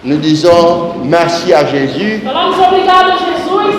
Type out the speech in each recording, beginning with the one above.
Nous disons merci à Jésus. Falamos obrigado a Jesus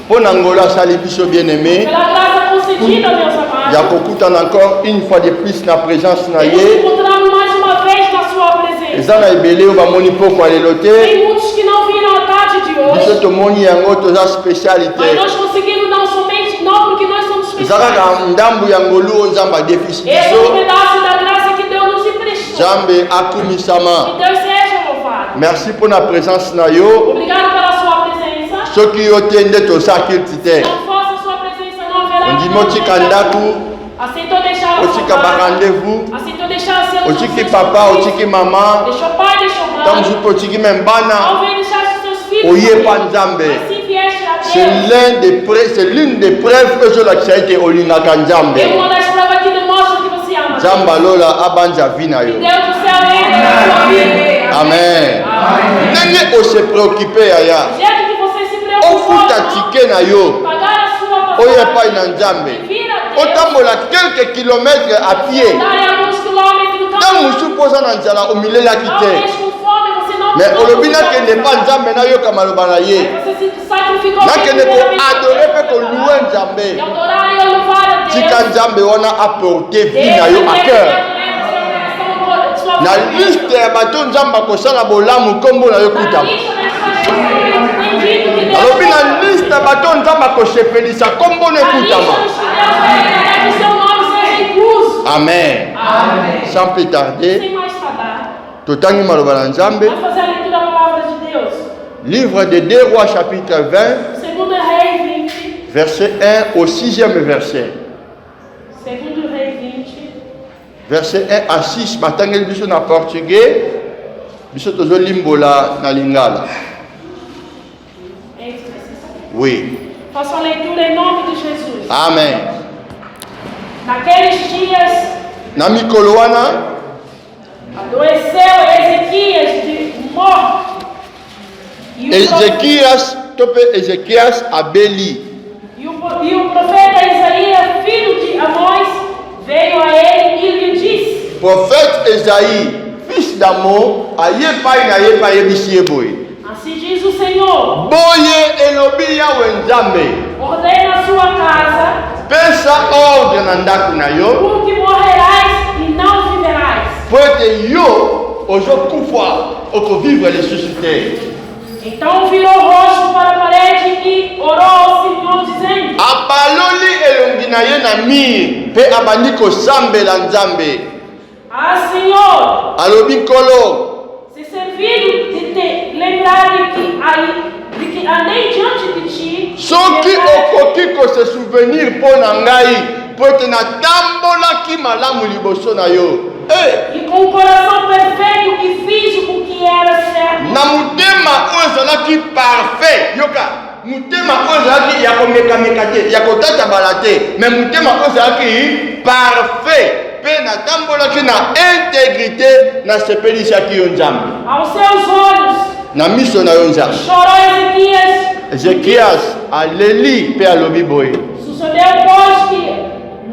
Pour Nangola Salibiso bien-aimé. pela graça concedida, meus amados. Yakokutana encore une fois de plus na présence na E nos ye. encontramos mais uma vez na sua presença. Ezana ebele o bamoni poko alelote. Tem muitos que não viram a tarde de Biso hoje, tomoni yango toza mas spécialité. nós conseguimos não porque nós somos especiais. Ezaka ndambu ya ngolu nzamba déficit Esse é um biso. pedaço da graça que Deus nos emprestou. Jambe akumisama. Que Deus seja louvado. Merci pour la présence na yo. Obrigado pela sua presença. Ce qui yo tende to sakilti te. Se não fosse a sua presença, não haverá. Ondimo tika ndaku, Aceitou deixar a otika ba rendez-vous. Aceitou deixar seus Otiki papa, otiki mama. Deixou pai, deixou mãe. Tamzupo otiki membana. Ao ver deixar seus filhos. Oye pa nzambe. Assim vieste a C'est Deus. c'est l'une des preuves que je l'accepte olingaka nzambe. É uma das provas que demonstra que você ama. Nzamba lola abanja vina yo. Deus do céu é a sua vida. Amen. Nenge o se préoccuper aya. Do jeito que você se preocupa. Ofuta tike na yo. Pagar a sua Oye pa na nzambe. Vira a Deus. Otambola quelques kilomètres à pied. Dar alguns quilômetros do Tant caminho. musu poza na nzala omilelaki te. Talvez com fome você não. Mais não olobi consegue nakende pa nzambe nayoka maloba na ye. Você se sacrificou. Nakende koadore mpe koluwe nzambe. E adorar e louvar a Deus. Tika nzambe wana apporte vie na yo à cœur. Na liste ya bato nzambe akosala bolamu nkombo na yo kutama. Alobi na liste ya bato nzambe akosepelisa nkombo na ekutama. Amen. Sans plus tarder, Sem mais tardar, totangi maloba na nzambe. vamos fazer a leitura da palavra de Deus. Livre de 2 Rois chapitre 20, Segundo Reis 20. verset 1 au 6e verset. Segundo Reis 20. Verset 1 à 6, matangeli biso na portugais, biso tozo limbola na lingala. Oui. Faça a leitura em nome de Jesus. Amen. Naqueles dias, Na mikolo wana, adoeceu Ezequias de morte. E Ezequias abeli. E o profeta Isaías, filho de Amós, veio a ele e lhe disse: Prophète Esaïe, fils d'Amon, ayepai na yepa yebisi eboye. Assim diz o Senhor: Boye elobi yawe nzambe. ordena a sua casa, Pesa ordre na ndako na yo. porque morrerás e não viverás. Po ete yo ozokufa okovivre lisusu te. Então virou o rosto para a parede e orou ao Senhor, dizendo: Abaloli elongi na ye na mir mpe abandi kosambela nzambe. Ah, Senhor, Alobi nkolo, se servido de te lembrar de que andei diante de ti, soki okoki kose souvenir mpo na ngai po ete natambolaki malamu liboso na yo. e com o coração perfeito e fiz o que era certo. Na motema oyo ezalaki parfait, yoka motema oyo ezalaki ya komekameka te, ya kotata bala te, mais motema oyo ezalaki parfait mpe natambolaki na intégrité, nasepelisaki yo nzambe Aos seus olhos na miso na yo nzambe. chorou Ezequias. Ezekias aleli mpe alobi boye. Sucedeu, pois, que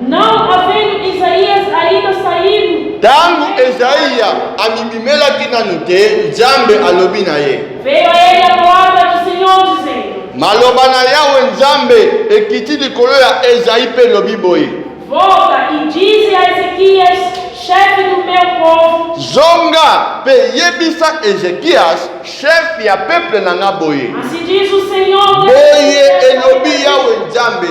não havendo Isaías ainda saído, Ntango Ezaiya amimimelaki nanu te, nzambe alobi na ye. veio a ele a palavra do Senhor, dizendo: Maloba na yawe nzambe ekiti likolo ya Ezayi mpe elobi boye. volta e dize a Ezequias, chefe do meu povo, Zonga mpe yebisa Ezekias, chef ya peuple na nga boye. assim diz o Senhor, Boye elobi yawe nzambe.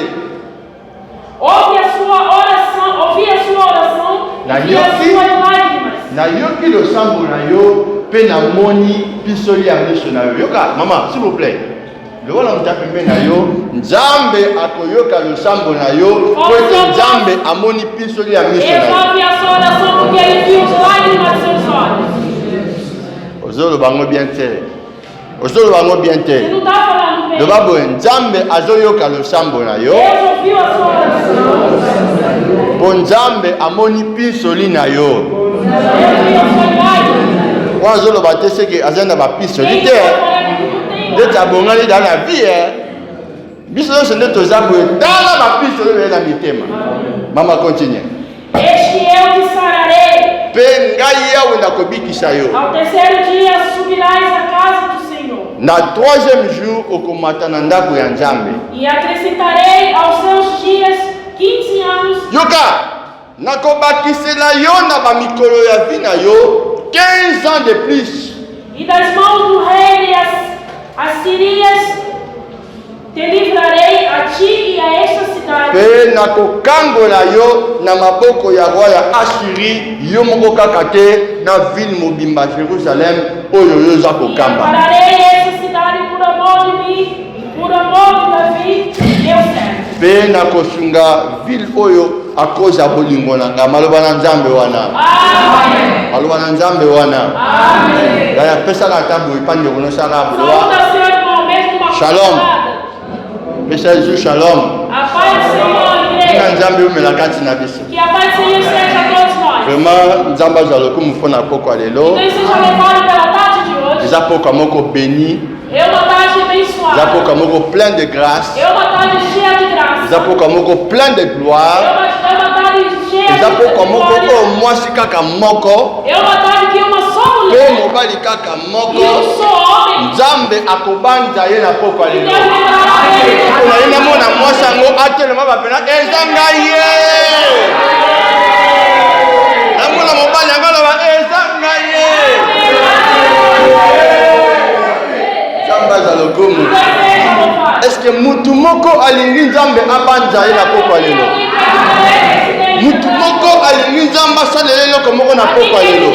ouvi a sua oração, Na e as yoki? suas lágrimas. Nayoki losambo na yo mpe namoni pisoli ya miso na yo. Yoka mama, s'il vous plaît. Lokola mutu pembe na yo, nzambe akoyoka losambo na yo po ete nzambe amoni pisoli ya miso na Ele yo. ouve a sua oração porque ele viu as lágrimas dos seus olhos. Ozoloba bango bien te. Ozoloba bango bien Ele te. não está falando bem. Loba boye nzambe azoyoka losambo na yo Deus ouviu a sua oração. po nzambe amoni pisoli na yo. Deus ouviu as suas lágrimas. Wana azoloba te seke aza na bapisoli Ele te. está falando que não tem Nde tabongani dans la vie. Biso nyonso nde toza boye tala bapisoli oyo na mitema. Mama continue. Este eu te sararei. Pe ngai yawe nakobikisa yo. Ao terceiro dia subirás à casa do Senhor. Na troisième jour okomata na ndako ya Nzambe. E acrescentarei aos seus dias 15 anos. Yoka, nakobakisela yo na bamikolo ya vi na yo 15 ans de plus. E das mãos do rei de Assírias te livrarei a ti e a esta cidade. Pe nakokangola yo na maboko ya roi ya Ashiri yo moko kaka te na ville mobimba Jérusalem oyo yo za E kokamba. ampararei esta cidade por amor de mim e por amor de Davi, meu servo. Pe nakosunga ville oyo akoza bolingo na nga. Maloba na Nzambe wana. Amém. Maloba na Nzambe wana. Amém. Ya pesa na tabu ipande kono sala Saúde boloa. ao seu irmão, mesmo uma Shalom. palavra. Pesa Yesu shalom. A paz do Senhor, Na igreja. Nzambe umela kati na biso. Que a paz do Senhor seja a todos nós. Vraiment Nzambe azaloku mufona poko lelo. Então seja levado pela tarde de hoje. Eza poko moko béni. É uma tarde Eza abençoada. poko moko plein de grâce. É uma tarde cheia de graça. Eza poko moko plein de É gloire. uma tarde cheia Eza poko de moko glória. oyo mwasi kaka moko. É uma tarde que uma só Pe mulher mobali kaka e moko. só homem. Nzambe akobanja ye na poko E lelo. Deus livrará ele. Kuna ye namona mwasi yango atelema bapena eza ngai ye. Namona mobali yango aloba eza ngai ye. Nzambe aza lokumu. Deus seja louvado. Est-ce que mutu moko alingi Nzambe abanja ye na poko lelo? Mutu moko alingi Nzambe asalela eloko moko na poko lelo?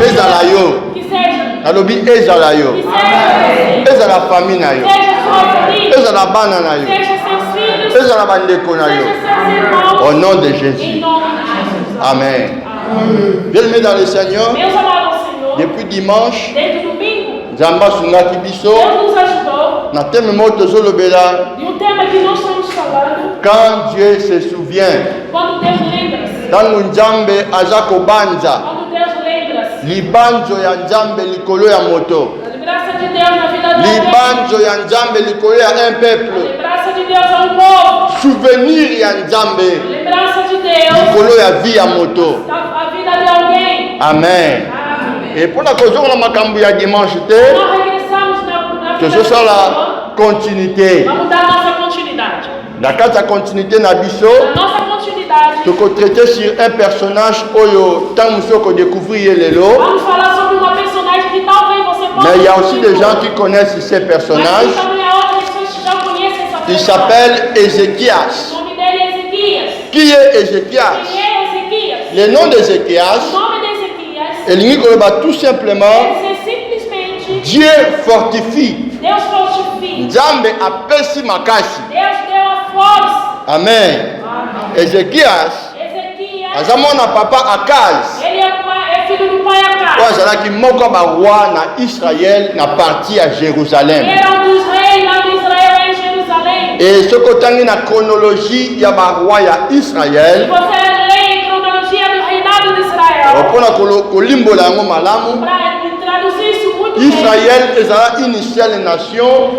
Ezala yo. Que seja. Nalobi ezala yo. Que seja. Ezala famille na yo. Seja sua família. Ezala bana na yo. Seja seus filhos. Ezala bandeko na yo. Seja seus irmãos. Au nom de Em Jésus. nome de Jesus. Amen. Amém. Bien-aimés dans le Seigneur, Meus amados Senhor, depuis dimanche, desde domingo, Nzambe asungaki biso Deus nos ajudou na teme moko tozolobela de um tema que nós estamos falando quand Dieu se souvient. quando Deus lembra-se. Ntango Nzambe aza kobanja Quando Deus lembra-se. libanzo ya Nzambe likolo ya moto. A lembrança de Deus na vida do homem. Libanzo ya Nzambe likolo ya un A peuple. lembrança de Deus a um povo. Souvenir ya A Nzambe lembrança de Deus likolo ya vie ya moto. a vida de alguém. Amen. Amém. Et mpona kozonga na makambo ya dimanche te Nós regressamos na vida do Senhor. tozosala continuité. Vamos dar nossa continuidade. Na kati ya continuité na biso Na nossa continuidade, tokotraite sur un personnage oyo ntango mosusu okodécouvrir ye lelo. vamos falar sobre uma personagem que talvez você possa Mais il y a aussi des conhecer. gens qui connaissent ces Mas personnages. também há outras pessoas que já conhecem essa Il pessoa. s'appelle Ézéchias. O nome dele é Ezequias. Qui est Ézéchias? Quem é Ezequias? Le nom O d'Ézéchias, nome de Ezequias elingi koloba tout simplement quer dizer simplesmente Dieu fortifie. Deus fortifica. Nzambe apesi makasi. Deus deu a força. Amen. Amém. Ézéchias Ezequias, aza mwana papa Akaz ele é filho do pai oyo Acaz. azalaki moko ya baroi na Israël na parti ya Jérusalem. Era dos reis lá de Israel em Jerusalém. Et soki otangi na chronologie ya baroi ya Se Israël você lê em cronologia do reinado de Israel, mpona kolimbola yango malamu, para traduzir isso muito bem, Israël ezala une seule nation.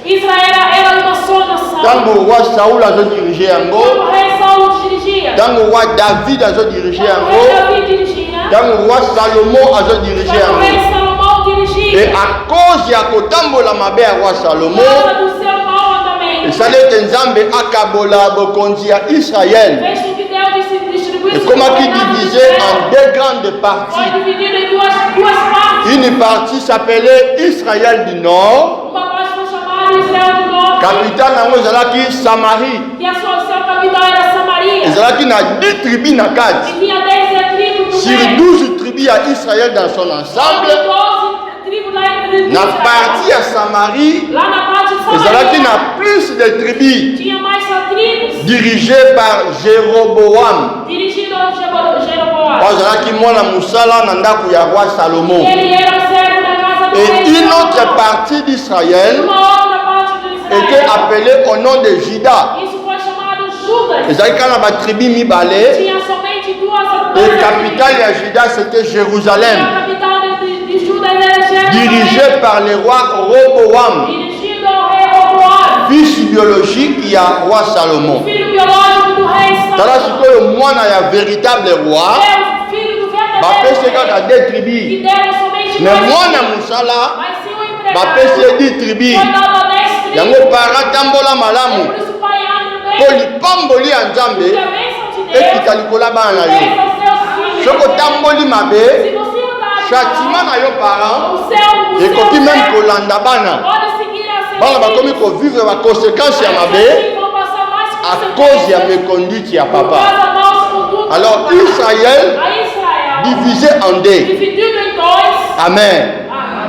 Israel era uma só nação. Ntango roi Saoul azodirige Quando yango, o rei Saul dirigia, ntango roi David azodirige quando o rei yango, Davi dirigia, ntango roi Salomo azodirige quando o rei yango. Salomão Et dirigia, à cause ya kotambola mabe ya roi Salomo, fala do seu mau andamento, esali ete Nzambe akabola bokonzi ya Israël fez com que Deus distribuísse ekomaki o reinado de divisé Israel. en deux grandes Foi parties. dividido em duas partes. Une partie s'appelait Israël du Nord, Uma parte foi chamada Israel do Norte, capitale yango ezalaki Samarie. que a seu capital era Samaria, Ezalaki na 10 tribus na kati. e tinha 10 tribos do Sur meio. 12 tribus ya Israël dans son ensemble, 12 tribos lá em na Israel. partie ya Samarie, Lá na parte de ezalaki Samaria, na plus de tribus tinha mais tribos dirigées par Jéroboam. dirigido ao Jeroboam. Oyo azalaki mwana mosala na ndako ya roi Salomo. Ele era o servo da casa do Et rei une Salomão. autre partie d'Israël Uma outra parte do était Israel, appelée au nom de Juda. isso foi chamado Judas. Ezalaki kaka na batribu mibale. Tinha somente Et duas capitale ya Juda c'était E Jérusalem, a capital de Judas era Jerusalém, dirigée par le roi Roboam, dirigido ao rei Roboam, fils biologique ya roi Salomon. filho biológico do rei Tala Salomão. sikoyo mwana ya véritable roi, É o filho bapese kaka 2 que tribus. deram somente Mais 2 mwana tribos. musala Mas se o empregado bapese 10 tribus. foi dado a 10 tribos, Yango para tambola malamu. por isso o pai anda Po bem, lipamboli ya porque a Nzambe bênção de Deus ekita likola bana na yo. vem aos seus filhos. Soko tamboli mabe, Se você andar châtiment na yo parent o seu ekoki même pode kolanda bana. seguir a Bana bakomi seus kovivre ba conséquences ya mabe vão passar mais à cause ya méconduite ya papa. Alors Israël a Israel, divisé en 2. dividido em 2, Amen.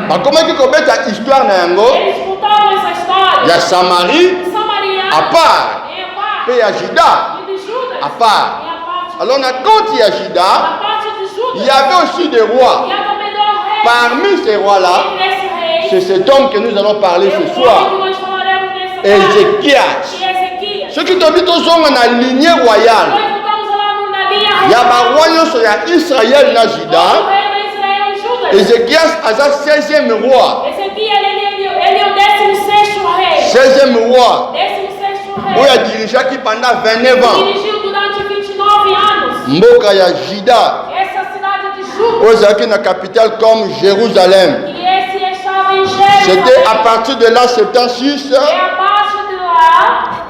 Bakomaki kobeta histoire na yango eles contavam essa história ya Samarie de Samaria à part em a parte pe ya Juda e de Judas à part. em a parte Alors na compte ya Juda, a parte de il Judas y avait aussi des rois. e a também dois reis. Parmi ces rois-là, Entre esses reis, c'est cet homme que nous allons parler ce eu soir, que nós falaremos nessa tarde, Ézéchias. e Ezequias. Ce qui tobi tozonga na lignée royale Nós voltamos lá na linha ya baroi nyonso ya Israël na o Juda. rei de Israel e Judas. Ézéchias aza 16e roi. Ezequias, ele é o 16º rei. 16e roi 16º oyo rei. adirijaki pendant 29 ans Dirigiu durante 29 anos mboka ya Juda essa cidade de Judas. oyo ezalaki na capitale comme Jérusalem. E esse estava em C'était Jerusalém. à partir de l'an 76, É abaixo de lá,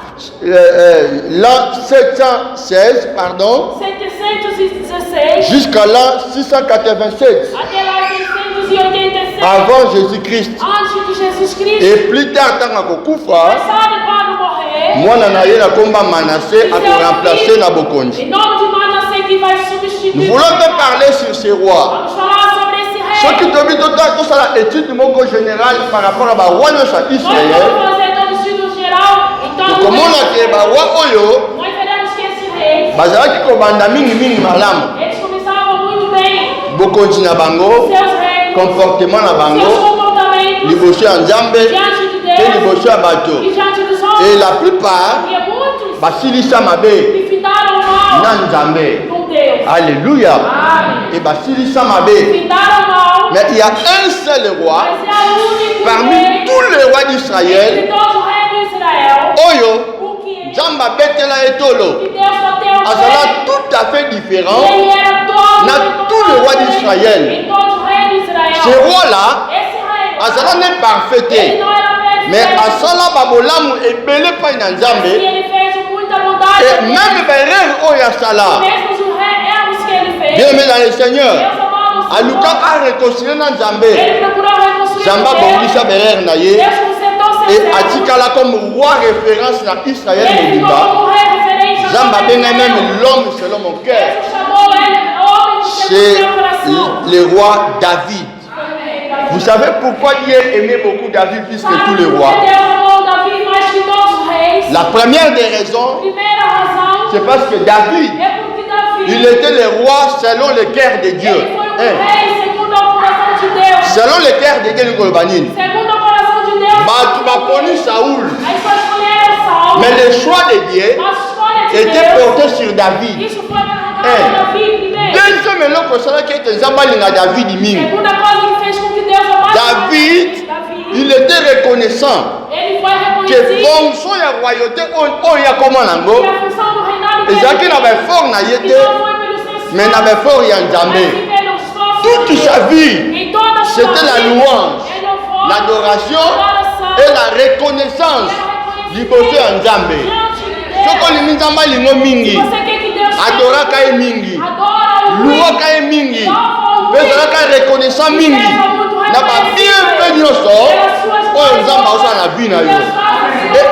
l'an 716, pardon, 716, jusqu'à l'an 687 até lá 687, avant Jésus-Christ. antes de Jesus Cristo. Et plus tard, ntango akokufa, Sabe quando morrer? mwana na ye na komba Manassé akoremplace na bokonzi. Em nome de Manassé que vai substituir. Nous voulons te parler sur ces rois. Vamos falar sobre esse rei. Soki tobi tosala étude moko générale par rapport à baroi nyonso ya Nós Israël, vamos fazer todo o estudo geral. Então, tokomona ke baroi oyo nós veremos que esse rei, bazalaki kobanda mingimingi malamu. eles começavam muito bem. Bokonzi na bango, Seus reis, comportement na seus bango, comportamentos liboso ya Nzambe diante de pe Deus liboso ya bato. e diante dos Et homens. la plupart E muitos basilisa mabe que findaram mal na Nzambe. com Deus. Alléluia. Amém. Et basilisa mabe. Findaram mal, Mais il y a un seul roi mas é o único parmi rei tous les rois entre d'Israël todos os reis de Israel. oyo O que Nzambe abetela etolo Deus bateu o azala rei. tout à fait différent. Ele era todo Na tous les rois d'Israël. Em todos os reis d'Israel. Ce roi-là Esse rei, azala ne ele parfait, não era perfeito. mais asala babolamu ebele pa na E Nzambe. ele fez muita bondade. Et même berere oyo asala, Mesmo os erros que ele fez. bien aimé dans le Seigneur, Deus amado o Senhor. alukaka réconcilier na Nzambe. Ele procurou reconstruir Nzambe Deus. abongisa berere na ye. Deus consertou seus Et erros. atikala comme roi référence na Israël Ele ficou mobimba. como rei referência. Nzambe ao abenga Deus. même l'homme selon mon cœur. Deus chamou ele homem segundo C'est seu coração. le roi David. Vous savez pourquoi Dieu aimait beaucoup David plus que tous les rois? Deus amou Davi mais que todos os reis. La première des raisons, Primeira razão c'est parce que David, é porque Davi, il était le roi selon le cœur de Dieu. ele foi Hein? rei segundo o coração de Deus. Selon le cœur de Dieu, nous connaissons. Segundo o coração de Deus. Bah, tu m'as connu Saoul. Aí foi escolher Saul. Mais le choix de Dieu A escolha de était Deus. porté sur David. Isso foi carregado É. por Davi primeiro. Deuxième eloko osala qui était Nzambalinga David mingi. Segunda coisa que fez com que Deus amasse David, Davi. il était reconnaissant Ele foi que reconhecido fonction ya royauté oyo ya koma nango que a função do reinado ezalaki na baeffort na ye que te, não foi pelo seu mais na baeffort ya Nzambe. mas pelo esforço Toute de sa Deus. vie, Em toda a sua c'était la vida, louange, ele louvou, l'adoration adoração, et la reconnaissance liboso ya Nzambe. diante de Deus. Soko olingi Nzambe alingo mingi, Você quer que Deus adoraka ye mingi, adora o louaka ye mingi, mpe ezalaka reconnaissant mingi na babienfe nyonso oyo Nzambe azosala na vie na yo.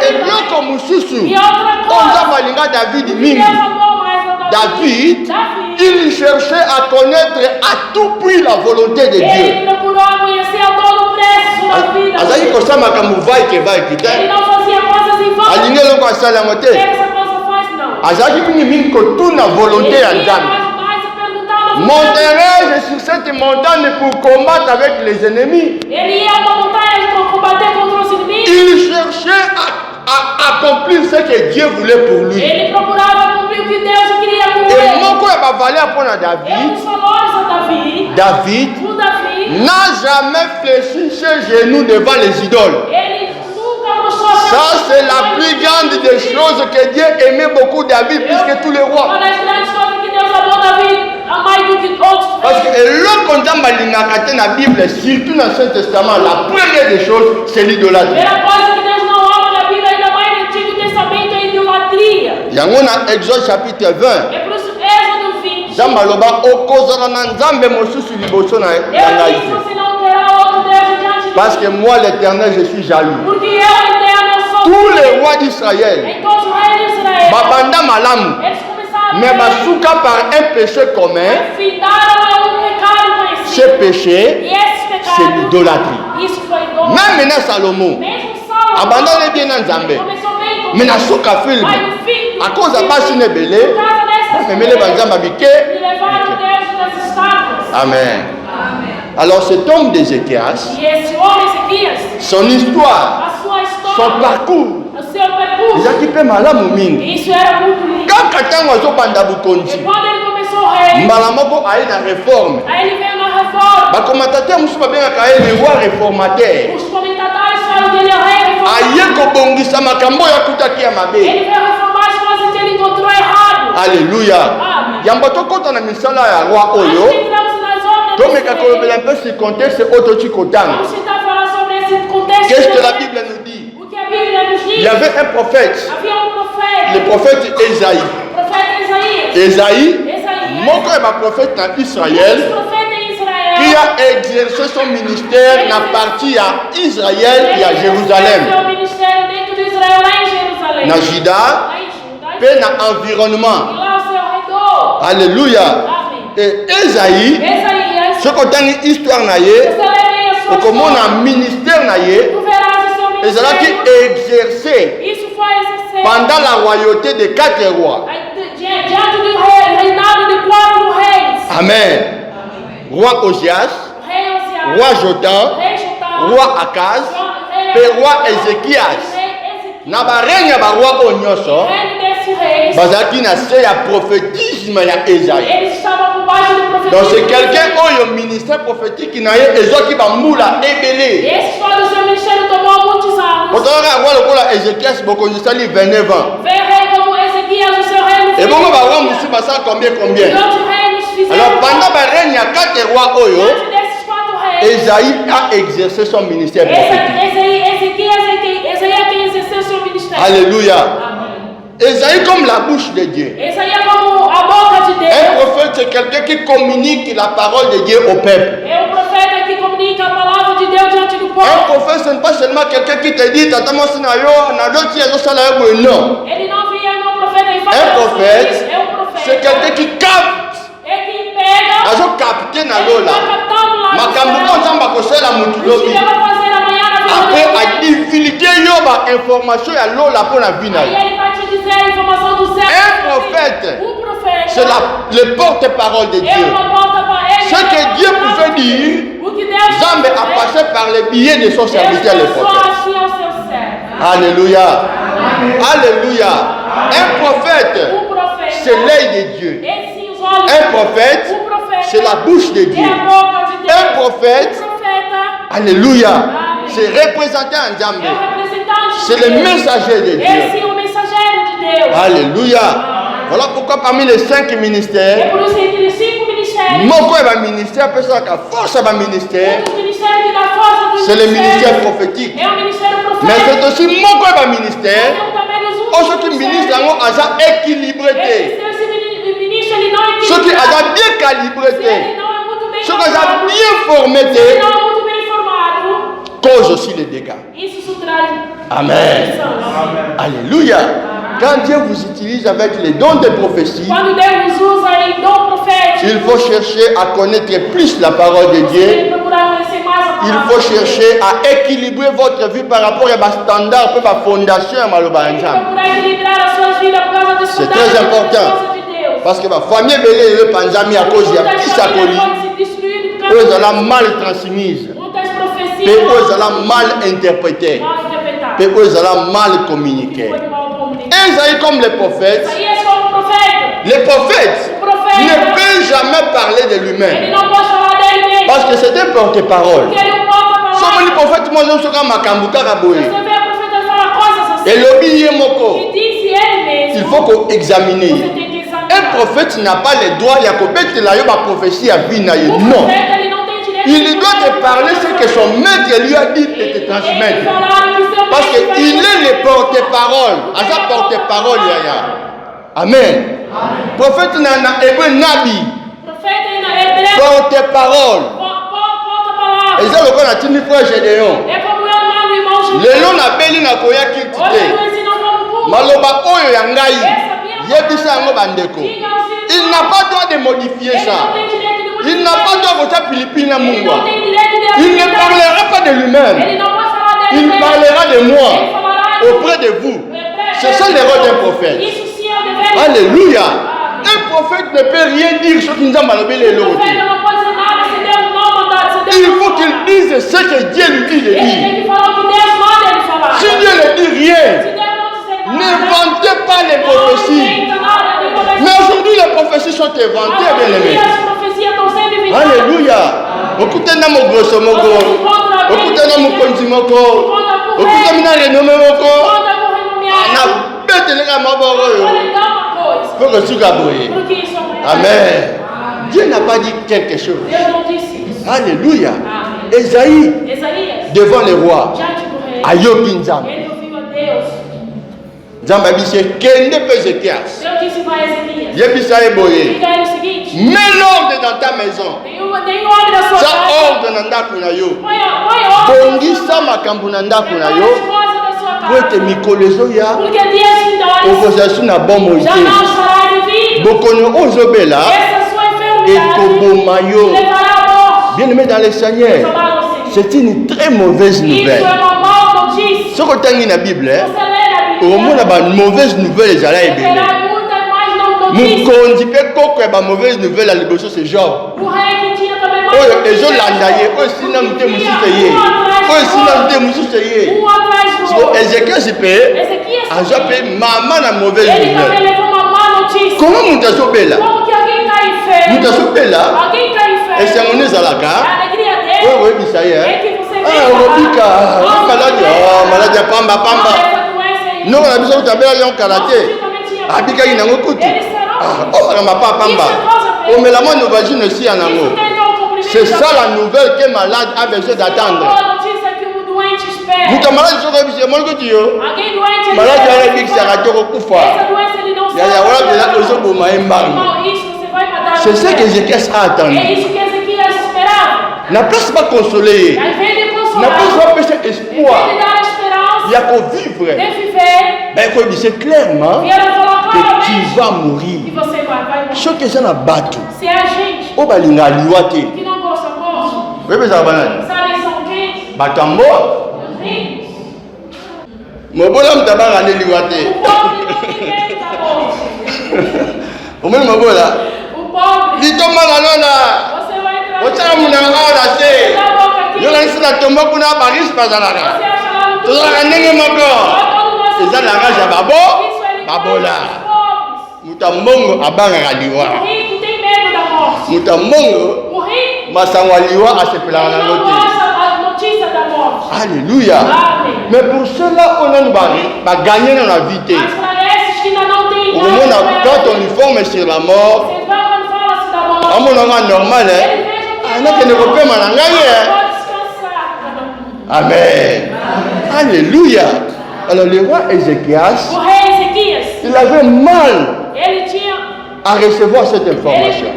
Eloko mosusu E outra oyo coisa, Nzambe alinga David Deus mingi. amou mais a David, Davi, il cherchait à connaître à tout prix la volonté de Dieu. ele procurou conhecer a todo preço sua vida. Azali kosala makambo vai ke Ele te. não fazia coisas em vão. Alingi eloko asala yango te. Essa coisa faz não. Azalaki mingimingi kotuna volonté Ele ya ia Nzambe. mais perguntava. Monterai-je sur cette montagne pour combattre avec les ennemis. Ele ia uma montanha para combater contra os inimigos. Il cherchait à accomplir ce que Dieu voulait pour lui. Ele procurava cumprir o que Deus queria com Et ele. moko ya bavaler mpona Um David, dos valores a Davi, David o Davi, n'a jamais fléchi ses genoux devant les idoles. ele nunca mostrou Ça, c'est la plus grande des choses que Dieu aimait beaucoup David plus que tous les rois. Uma das grandes coisas que Deus amou Davi, mais do que outros Parce que reis. l'autre dans la Bible, surtout dans l'Ancien Testament, la première des choses, c'est A l'idolâtrie. primeira coisa que Deus não ama na Bíblia, ainda mais no Antigo Testamento, é a idolatria. Il y a un Exode chapitre 20. É por isso, Êxodo 20. Dans Maloba, okozala na nzambe mosusu liboso na Eu ngai disse, te. você não terá outro Deus diante de Parce mim. que moi, l'Éternel, je suis jaloux. Porque eu, eterno, eu sou Tous Deus. les rois d'Israël, Em todos os reis de Israel, babanda malamu, eles começaram mais a basuka par un péché commun, findaram a pecado conhecido. ce péché, E esses c'est pecados, l'idolâtrie. isso foi idolatria. Même maintenant Salomon, Mesmo Salomão, abandonne bien na nzambe. começou bem com Mais na soka film, mas no fim, à cause de basi nebele, por causa dessas mais les banzamba me bike. levaram Deus das estátuas. Amen. Amém. Alors cet homme d'Ézéchias, E esse homem, Ezequias, son histoire, a sua son história, parcours, o seu percurso, ezaki mpe malamu mingi. isso era muito lindo. Kaka ntango azobanda E bokonzi, quando ele começou o rei, mbala moko aye na réforme. aí ele veio na reforma. bakomatateur mosusu babengaka ye le roi réformateur. Os comentatários falam que ele é o rei reformador. aye kobongisa makambo oyo akutaki ya mabe. Ele veio reformar as coisas que ele encontrou errado. Alléluia. Amen. Yango tokota na misala ya roi Nós oyo entramos nas obras tomeka desse kolobela rei. mpe sur contexte oyo toti kotanga. Vamos tentar falar sobre esse contexto. Qu'est-ce que la Bible nous dit? O que a Bíblia nos Il diz. y avait un prophète, Havia um le profeta, prophète Esaïe. o profeta Isaías. Esaïe, Isaías, moko ya baprophète na esse Israël, profeta em Israel, qui a exercé son ministère na partie ya Israël et à Jérusalem, seu ministério dentro de Israel, lá em Jerusalém. na Juda, Lá em Judá. pe na E environnement. lá ao seu redor. Alléluia. Amém. Et Esaïe, Isaías, ce qu'on t'a histoire na ye, você lê a sua okomona história, ministère na ye, tu verás o seu ezalaki ministério. exercé Isso foi exercer pendant la royauté de 4 rois. diante do rei, reinado de 4 reis. Amen. Roi Osias, O rei Osias, roi Jotam, o rei Jotam, roi Akaz, pe roi Ézéchias. Na barègne ya baroi oyo nyonso, reino desses reis, bazalaki na se ya prophétisme ya Esaïe. eles estavam por baixo do Donc profetismo. c'est quelqu'un oyo ministère prophétique na ye ezwaki bambula ebele. Esse foi do seu ministério, tomou muitos anos. Botolaka roi lokola Ézéchias bokonzi esali 29 ans. Veio rei como Ezequias, o seu reino Et bongo baroi mosusu basala combien E combien. outros reinos fizeram. Alors pendant barègne ya 4 rois oyo, Diante desses 4 reis, Esaïe a exercé son ministère prophétique. Ezequias é quem exerceu seu ministério. Alléluia. Amém. Esaïe comme la bouche de Dieu. Esse aí é como a boca de Un Deus. prophète, c'est quelqu'un qui communique la parole de Dieu au peuple. É o profeta que comunica a palavra de Deus diante do Un povo. prophète, ce n'est pas seulement quelqu'un qui te dit, tata moi na yo, na l'autre yo sala yo, non. Ele não via no profeta e fala. Un prophète, É um profeta. c'est quelqu'un qui capte. É quem pega. Azo capter na Ele lola. tá captando lá. Makambo ko nzamba kosala mutu O que lobi. ele vai fazer amanhã na vida Après dele? a divulguer yo ba information ya lola pour la vie na Aí yo. ele vai te dizer a informação do céu. Un prophète, profeta. c'est le porte-parole de É Dieu. uma porta para ele. Ce que Dieu pouvait dire, O que Deus Zambe a passé par le biais de son serviteur le prophète. assim ao seu servo. Alléluia. Alléluia. Un prophète, Profeta. c'est l'œil de Dieu. Esse os olhos. Un prophète, profeta. c'est la bouche de É Dieu. a boca de Deus. Un prophète, Profeta. Alléluia, c'est représentant en É o Zambé. representante C'est de le Deus. messager de Dieu. Esse é o mensageiro de Deus. Alléluia. Voilà pourquoi parmi les 5 É ministères, por isso que entre os 5 ministérios, moko eba ministère, personne qui a force eba ministère, um dos ministérios que dá força do c'est le ministère ministério prophétique. é o ministério Mais profético. c'est aussi moko eba ministère, Tem também os oh, últimos ceux qui ministrent ministérios. yango aza équilibré. Esse ministro ele não é Ceux qui equilibrado. aza bien calibré. Ele não é muito bem Ceux qui aza formado. bien formé. Ele não é muito bem formado. Cause aussi les dégâts. Isso traz Amen. destruição. Alléluia. Quand Dieu vous utilise avec les dons de prophétie, Quando Deus usa em dom profético, il faut chercher à connaître plus la parole de você Dieu. tem que procurar conhecer mais a Il palavra. faut chercher à équilibrer votre vie par rapport à ma standard, à ma fondation, à ma Tem que lobanjam. procurar equilibrar as suas vidas por causa dos C'est standards très e das important. coisas de Deus. Parce que ma famille belé le panzami à cause de Muitas Pisakoli, famílias podem se destruir por eux causa ont mal transmise, muitas et profecias eux ont mal interprété, mal interpretadas. et eux ont mal communiqué. Foi mal comunicado. Esaïe comme les prophètes, Isaías como profeta. les prophètes O profeta, ne peuvent jamais parler de ele lui-même. não pode falar dele mesmo. Parce que c'est un porte-parole. Porque ele não pode Somo falar. ni prophète moi je suis comme makambu kaka boye. Você vê a profeta falar coisas assim. Et lobi ye E moko. disse ele mesmo. Il faut qu'on examine. Você tem que examinar. Un prophète n'a pas le droit de la prophétie à vie. Non. Il doit te parler ce que son maître lui a dit et te transmettre. Parce qu'il est le porte-parole. À sa porte-parole, Amen. Prophète n'a pas nabi. Porte-parole. Et ça, le a tenu frère Gédéon. Le long n'a pas na koya kitite. Maloba oyo yangai. Yebisa ngo bandeko. Il n'a pas droit de modifier ça. Il n'a pas droit de faire Philippine à Mungwa. Il ne parlera pas de lui-même. Il parlera de moi auprès de vous. C'est ça le rôle d'un prophète. Alléluia. Un prophète ne peut rien dire sur qui nous a malobé les lots. Il faut qu'il dise ce que Dieu lui dit de dire. Si Dieu ne dit rien, n'inventez pas les prophéties. Mais aujourd'hui, les prophéties sont inventées, bien aimés. Alléluia. Okutana mo grosso mogo. Okutana mo konzi moko. Okutana na renome moko. Na beteleka maboro yo. Faut que tu gaboye. Amen. Dieu n'a pas dit quelque chose. Alléluia. Esaïe devant le roi. Ayoki Nzambe. Nzambe abise kende pe Ézéchias. Yebisa eboye. Mets l'ordre dans ta maison. Ça ordre dans ndako na yo. Bongisa makambo na ndako na yo. Pour te mikolezo ya. Opposition na bombo ite. Bokono ozobela. Et koboma yo. Bien aimé dans le Seigneur, c'est une très mauvaise nouvelle. Ce que tu as dans la Bible, au moins une mauvaise nouvelle, les allez bien. Nous condamnons que la mauvaise nouvelle à l'évolution c'est Job. Et je l'ai aussi dans le thème aussi dans le thème aussi. Ézéchiel s'est payé. A Job maman la mauvaise nouvelle. Comment nous t'as sauvé là? Nous t'as sauvé là. Et c'est mon Zalaka. Oui, oui, ça y est. Ah, Robika. Maladie pamba. Non, on a besoin de taper en karaté. Abika il n'a pas coûté. Ah, oh, on n'a pas pamba. Oh, mais la main nous va jouer aussi en amour. C'est ça la nouvelle que malade a besoin d'attendre. Vous êtes malade sur le bise, mon Dieu. Malade, il y a un qui s'est raté au Koufa. Il y a un qui s'est raté. C'est ce que Ézéchias a attendu. N'a pas consolé. N'a pas fait espoir. Il y a qu'à vivre. Mais il dit c'est clairement que tu vas mourir. Ce que ça n'a battu. Au balinga liwate. Oui, mais ça va banane. Batambo. Mon bonhomme d'abord allé liwate. Au même moment là. Lito mangalona. Ocha munanga la se. Yo la sina tomba kuna baris bazalaka. Tozala ndenge moko. Eza la rage ya babola. Mutambongo abanga liwa. Mutambongo masangwa liwa asepela na lote. Alléluia. Mais pour cela on a gagné dans la vie. Au moment quand on lui forme sur la mort. À mon moment normal, Amen. Alléluia. Alors le roi Ézéchias, il avait mal à recevoir cette information.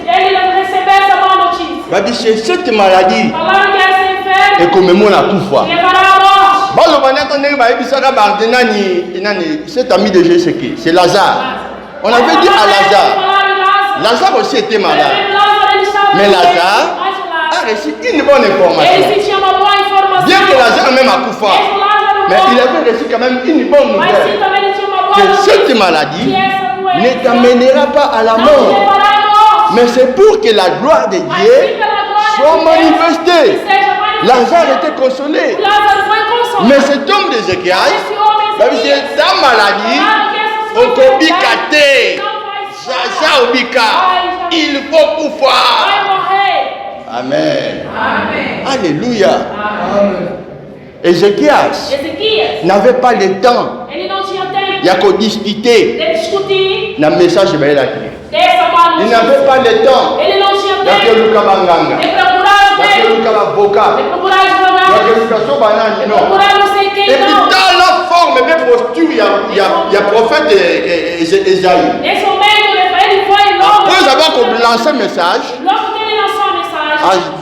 C'est cette maladie et comme moi la coufa. Cet ami de Jésus, c'est Lazare. On avait dit à Lazare. Lazare aussi était malade. Mais Lazare a reçu une bonne information. Bien que Lazare même a couffé, mais il avait reçu quand même une bonne nouvelle. Que cette maladie ne t'amènera pas à la mort. Mais c'est pour que la gloire de Dieu soit manifestée. Lazare était consolé. Mais cet homme d'Ézéchias, c'est ta maladie, au Kobikate. Il faut pouvoir. Amen. Alléluia. Ézéchias n'avait pas le temps. Il y a qu'à discuter. Le message de la Ils n'avaient pas le temps. Ele não tinha Il y a que tempo Lucas Banganga. de procurar Il y a que médico, Lucas Avocat. de procurar Il y a advogado, que Lucas Sobanani. de Non. procurar não sei Et quem puis não. dans la forme de posture, il y a prophète Esaïe. Nesse momento ele foi logo. Après avoir lancé un message, Logo que ele lançou a mensagem,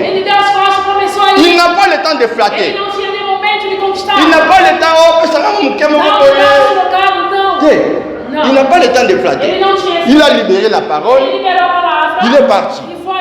ele deu as costas, começou a il ir. n'a pas le temps de Ele flatter. não tinha nem momento de conquistar. Il n'a pas le temps, oh, ça va me Não, não. il n'a pas le temps de Ele flatter. não tinha. Il a libéré la Ele parole. liberou a palavra. Il est parti. E foi.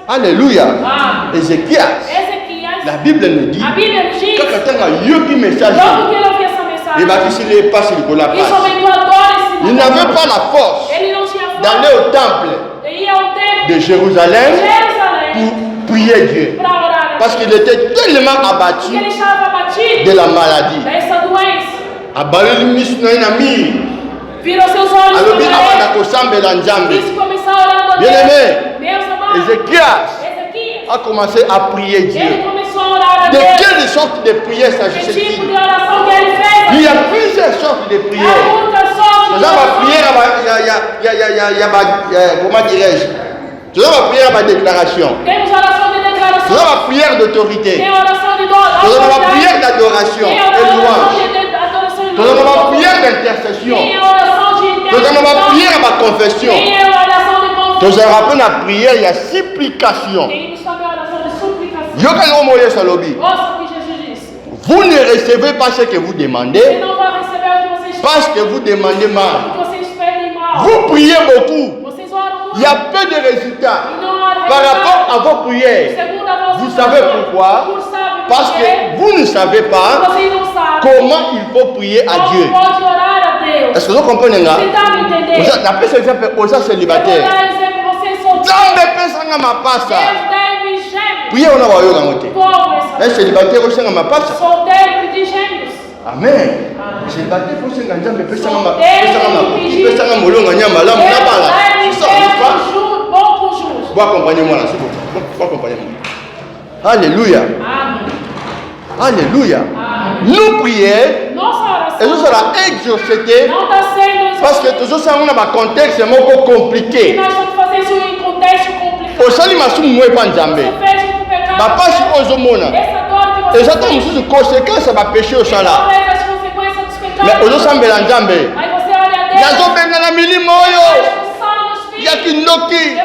Alléluia. Ah. Ézéchias, Ezequias. la Bible nous dit, A Bíblia nos diz. quand quelqu'un a eu un message, Logo que ele ouviu essa il va mensagem. qu'il n'est pas sur le E place. somente o adora esse Il n'avait pas la force Ele não tinha d'aller força. au temple Ele ia ao templo de de Jérusalem Jerusalém pour prier Dieu. para orar. Parce qu'il était tellement Porque abattu ele estava abatido de la maladie. dessa doença. Abaleli miso na ye na mire. Virou seus olhos Alobi para abanda ele. kosambela Nzambe. Disse começar orando a Deus. Bien-aimé, Meus amados. Ézéchias Ezequias. a commencé à prier Dieu. Ele começou a orar a De Deus. quelle sorte de prière Que tipo s'agissait-il? de oração que ele fez? Il y a plusieurs sortes de Há prières. muitas sortes de Dans ma prière, oração. comment dirais-je? Dans ma prière, ma déclaration. Temos oração de Dans declaração. ma prière d'autorité. Tem oração de Dans ma autoridade. prière d'adoration Tem et oração louange. de adoração e Dans ma louvor. prière d'intercession. Tem oração de Dans ma intercessão. prière, ma confession. Tem oração de Dans confissão. un rappel, la prière, il y a supplication. Temos também oração de suplicação. Yoka Moye Salobi. Ouça o que Jesus disse. Vous ne recevez pas ce que vous Você demandez não vai receber o que vocês parce que vous demandez mal. o que vocês pedem mal. Vous priez beaucoup. Vocês oram Il muito. y a peu de résultats E não há par resultado. rapport à vos prières. Segundo a vossa Vous savez oração. pourquoi? Por sabe Parce por quê? que vous ne savez pas Vocês não sabem comment il faut prier à como Dieu. pode orar a Deus. Est-ce que vous comprenez là? Você está me entendendo? D'après cet exemple, aux Eu vou célibataires. dar exemplo, vocês solteiros. Nzambe pesanga mapasa. Deus deve gêmeos. Priez on a wayoka mote. Como essa? Un célibataire osanga mapasa. Solteiro pedir gêmeos. Amen. Célibataire osanga Nzambe pesanga Solteiro makoki pesanga molonga nyama lamu na bala. Deus C'est ça, n'est-ce pas? deve bom com justo. Vous accompagnez-moi là, c'est bon. Vous accompagnez-moi. Alléluia. Amém. Alléluia. Amém. Nous prions Nossa et nous oração allons exaucer não está sendo parce que toujours ça on a un contexte moko compliqué. nós estamos fazendo isso em contexto complicado. Osali masumu mwe pa Nzambe. Você fez com pecado. Bapasi ozomona. Essa dor que você Ezata mususu conséquence ya bapéché osala. talvez as consequências dos pecados. Mais ozosambela Nzambe. Aí você olha a Deus. Nazobenga na milimo oyo. Expulsando nos filhos. Ya kindoki.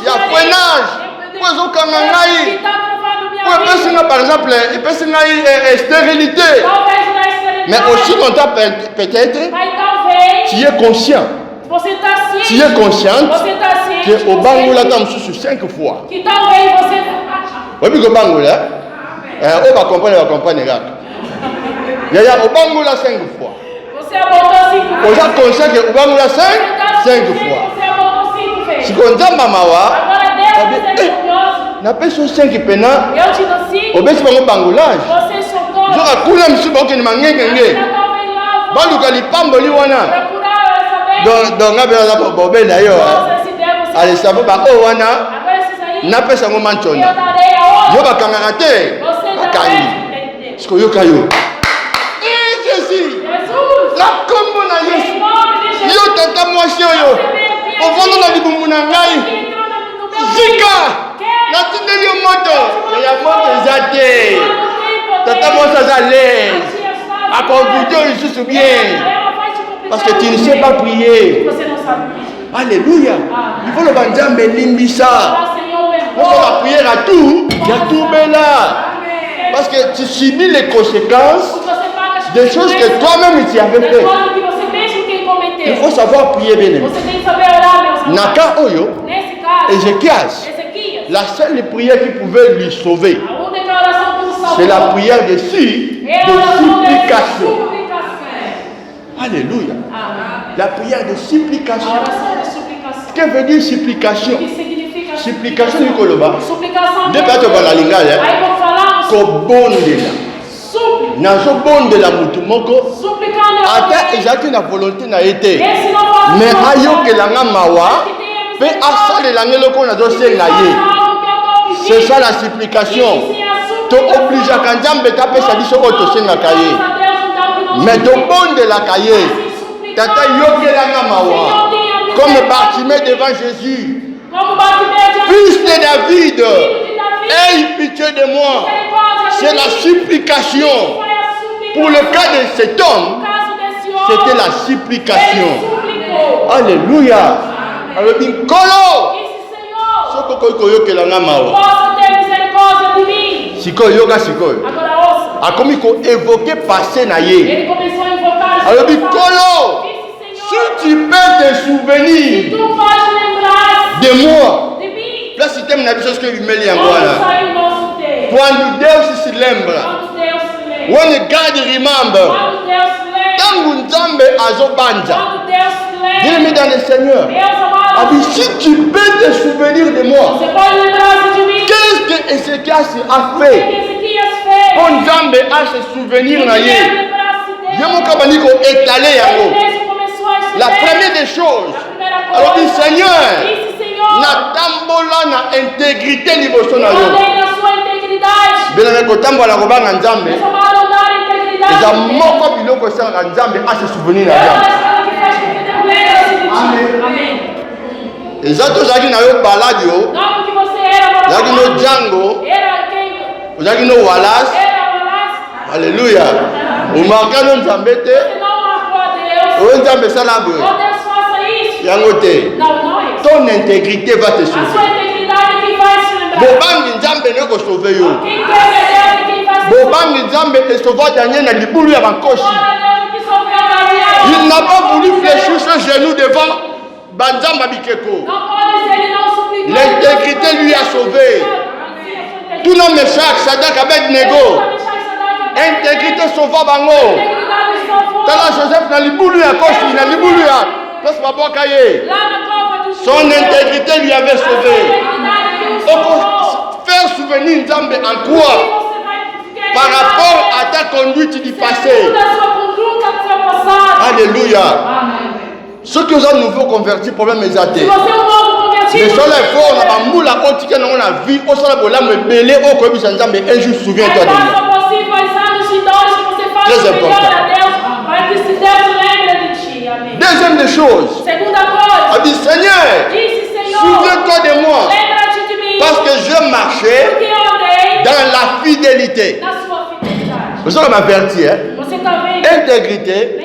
Ya fouenage. Po ezokanga Que ngai. está travando minha Po vida. epesi nga par exemple, epesi ngai stérilité. Talvez na esterilidade. Mais aussi longtemps peut-être, Mas talvez tu es conscient. você está ciente. Tu es consciente Você está ciente. que au você- bangola ta mususu 5 fois. Que talvez você. Obi ko bangola. O ba comprendre kaka. Ya o bangola 5 fois. Você abortou 5 vezes. Oza conscient que o bangola 5 Você fois. Você abortou 5 vezes. Siko nzamba mawa. Agora Deus é maravilhoso. Na peso 5 pena. Eu te dou 5. Obesi bango bangolage. Você soltou. Zoka kuna mususu bakende mangengenge. Ainda talvez lá. Baluka lipamboli wana. Procurar essa vez. Donc ngabe na bobe na yo. Nossa, esse Deus você. Ale sabo ba o wana. Agora esses aí. Na pesa ngo Eu manchona. darei a outra. Yo bakangaka te. Você Bakangi. darei. Siko yoka yo. Jésus. Jesus. Na kombo na Em Yesu. nome de Jesus. Yo tata mwasi oyo. Ovanda na libumu na ngai. Entrou no meu Zika. Natindeli yo moto. Ya moto eza te. Tata mwasi aza l'aise. Akonvite oyo lisusu bien. Parce que tu ne sais pas prier. Você não sabe pedir. Alléluia. Il faut le banzambe limbisa. Ah, Senhor, Pour perdoa. la prière à tout, il y a tout bela. Amém. Parce que tu subis les conséquences Porque você paga as des choses que toi-même tu avais das fait. coisas que você mesmo tem Il cometeu. faut savoir prier bien. Você tem que saber orar, meus amados. Naka Oyo, Nesse caso, Ézéchias, Ezequias, la seule prière qui pouvait lui sauver, a única oração que nos salvou c'est la prière de é a oração de supplication. suplicação. Alléluia. Amém. La prière de A supplication. oração de suplicação. Que veut dire supplication? O que significa Supplication Nikoloba. Suplicação. De bato bana lingala. Aí quando falamos, Kobondela. súplica. Nazobondela mutu moko. Suplicando é Ata ezaki na volonté na été. Esse não pode Mais ser. ayokelanga mawa. Pe asalelanga eloko nazosenga ye. C'est ça la supplication. To obligeaka Nzambe tapesa biso oyo tosengaka ye. Mais tobondelaka ye. Tata yokelanga mawa. Comme Bartimée devant Jésus. Como Bartimeu Fils de David, filho de Davi, aie pitié de moi. misericórdia de C'est mim. la supplication. Foi a súplica. Pour le cas de cet No homme, caso desse homem, c'était la ele supplication. suplicou. Alléluia. Alors, Kolo, Disse, Senhor, soko koyokelanga mawa. possa ter misericórdia de mim. Sikoyo yoka sikoyo. Agora ouça. Akomi ko évoquer passé na ye. Ele começou a invocar o Alors, Senhor. Kolo, Disse, si Senhor, tu peux te se souvenir tu pode lembrar de moi, de mim, là si tu me n'as que humilié en quando voilà. saiu o nosso tempo, Quando Deus se lembra, quando Deus se lembra, when God remember, quando Deus se lembra, tangu nzambe azobanja. quando Deus se Dis-le lembra, dans le Seigneur. Deus amado, Ah, si tu peux te souvenir de moi, você pode lembrar-se de mim. qu'est-ce que Ézéchias a O que fait Ezequias fez? pour nzambe a se souvenir na Ele ye? lembrar-se dele. Ye moka bandiko étaler Ele yango. mesmo começou a La escrever. première des choses, A primeira coisa, alors dit Seigneur, disse, Senhor, natambola na intégrité liboso na eu yo. andei na sua integridade. Belenge kotambola kobanga nzambe, Meus amados, andar em integridade. eza de Deus. moko biloko esalaka nzambe a se souvenir na É yango. uma escola que faz com que Deus lembre-se de ti. Amém. Eza tozalaki na yo baladi yo, Não porque você era ozalaki no maravilhoso. Django, Era quem? ozalaki no Wallace. Era Wallace. Alléluia. Omaka no nzambe te, Você não marcou a Deus. oyo nzambe esala boye. Oh, Deus, faça isso. Yango te. Não, não é isso. Ton intégrité va te A sauver. sua integridade é quem vai se lembrar. Bobangi nzambe ne kosauve yo. Quem quer Deus é quem vai se lembrar. Bobangi nzambe esauva Daniel na libulu ya bankoshi. Glória a Deus que sofreu Daniel. Il n'a pas voulu fléchir ses genoux devant banzamba bikeko. Não pode ser, ele não suplicou. L'intégrité lui a sauvé. Tout nom Meshach, Sadak, Abednego. Intégrité sauva bango. Tala Joseph na libulu ya koshi, na libulu ya place baboka ye. Son intégrité lui avait sauvé. Donc, faire souvenir Nzambe en quoi? Par rapport à ta conduite du passé. Alléluia. Ceux qui ont nouveau converti, problème est athée. Mais sur les forts, on a un moule à otika dans la vie, on s'en a beau l'âme belé, on connaît bien Nzambe, un jour souviens-toi de moi. Très important. Deuxième des choses, on dit Seigneur, souviens-toi de moi, parce que je marchais dans la fidélité. Vous savez m'avertir, hein? Intégrité,